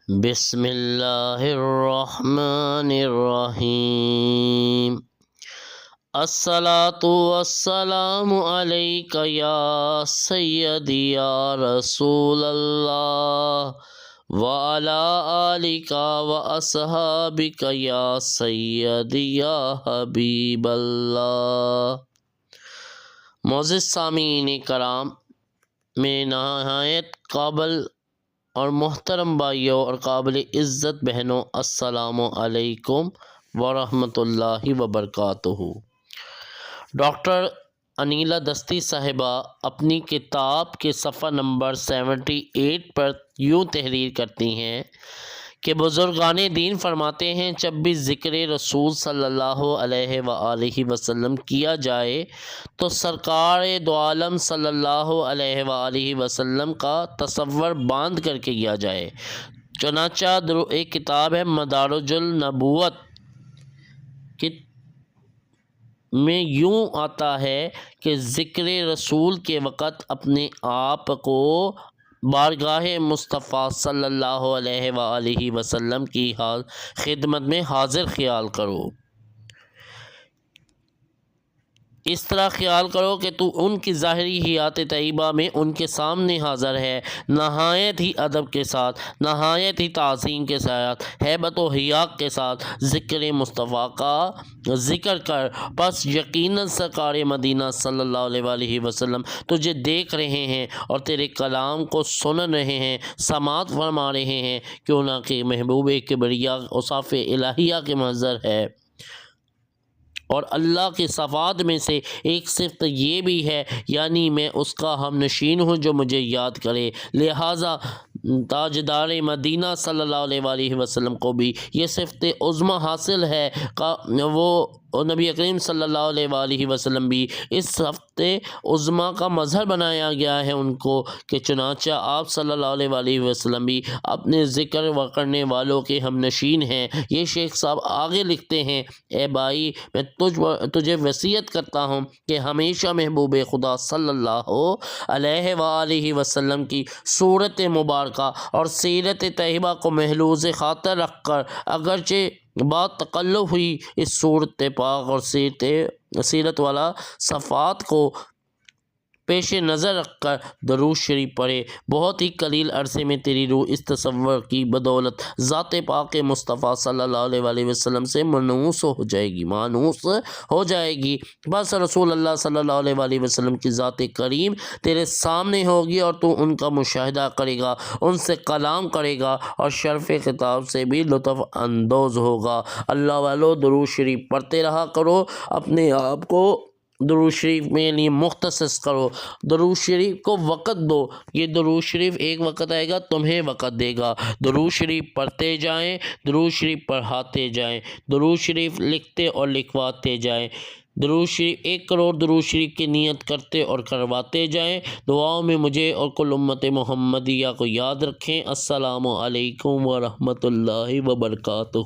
بسم اللہ الرحمن الرحیم الصلاۃ والسلام علیک یا سیدی یا رسول اللہ وعلی آلک واصحابک یا سیدی یا حبیب اللہ۔ معزز سامعین کرام، میں نہایت قابل اور محترم بھائیوں اور قابل عزت بہنوں، السلام علیکم ورحمۃ اللہ وبرکاتہ۔ ڈاکٹر انیلا دستی صاحبہ اپنی کتاب کے صفحہ نمبر 78 پر یوں تحریر کرتی ہیں کہ بزرگان دین فرماتے ہیں جب بھی ذکر رسول صلی اللہ علیہ وآلہ وسلم کیا جائے تو سرکار دو عالم صلی اللہ علیہ وآلہ وسلم کا تصور باندھ کر کے کیا جائے۔ چنانچہ ایک کتاب ہے مدارج النبوت میں یوں آتا ہے کہ ذکر رسول کے وقت اپنے آپ کو بارگاہ مصطفیٰ صلی اللہ علیہ وآلہ وسلم کی خدمت میں حاضر خیال کرو۔ اس طرح خیال کرو کہ تو ان کی ظاہری حیات طیبہ میں ان کے سامنے حاضر ہے، نہایت ہی ادب کے ساتھ، نہایت ہی تعظیم کے ساتھ، ہیبت و حیا کے ساتھ ذکر مصطفیٰ کا ذکر کر۔ پس یقیناً سرکار مدینہ صلی اللہ علیہ وآلہ وسلم تجھے دیکھ رہے ہیں اور تیرے کلام کو سن رہے ہیں، سماعت فرما رہے ہیں، کیوں نہ کہ محبوب کبریا اوصاف الہیہ کے منظر ہے۔ اور اللہ کی صفات میں سے ایک صفت یہ بھی ہے، یعنی میں اس کا ہم نشین ہوں جو مجھے یاد کرے۔ لہٰذا تاجدار مدینہ صلی اللہ علیہ وآلہ وسلم کو بھی یہ صفت عظمیٰ حاصل ہے، وہ نبی کریم صلی اللہ علیہ وآلہ وسلم بھی اس صفت عظمیٰ کا مظہر بنایا گیا ہے ان کو، کہ چنانچہ آپ صلی اللہ علیہ وآلہ وسلم بھی اپنے ذکر کرنے والوں کے ہم نشین ہیں۔ یہ شیخ صاحب آگے لکھتے ہیں، اے بھائی، میں تجھے وصیت کرتا ہوں کہ ہمیشہ محبوب خدا صلی اللہ علیہ وآلہ وسلم کی صورت مبارکہ اور سیرت طیبہ کو محلوز خاطر رکھ کر، اگرچہ بات تکلف ہوئی، اس صورت پاک اور سیرت والا صفات کو پیش نظر رکھ کر درود شریف پڑھے۔ بہت ہی قلیل عرصے میں تیری روح اس تصور کی بدولت ذات پاک مصطفیٰ صلی اللہ علیہ وآلہ وسلم سے مانوس ہو جائے گی۔ بس رسول اللہ صلی اللہ علیہ وآلہ وسلم کی ذات کریم تیرے سامنے ہوگی اور تو ان کا مشاہدہ کرے گا، ان سے کلام کرے گا اور شرف خطاب سے بھی لطف اندوز ہوگا۔ اللہ والو، درود شریف پڑھتے رہا کرو، اپنے آپ کو درود شریف میں لیے مختص کرو، درود شریف کو وقت دو۔ یہ درود شریف ایک وقت آئے گا، تمہیں وقت دے گا۔ درود شریف پڑھتے جائیں، درود شریف پڑھاتے جائیں، درود شریف لکھتے اور لکھواتے جائیں، درود شریف 1 کروڑ درود شریف کی نیت کرتے اور کرواتے جائیں۔ دعاؤں میں مجھے اور کل امت محمدیہ کو یاد رکھیں۔ السلام علیکم ورحمۃ اللہ وبرکاتہ۔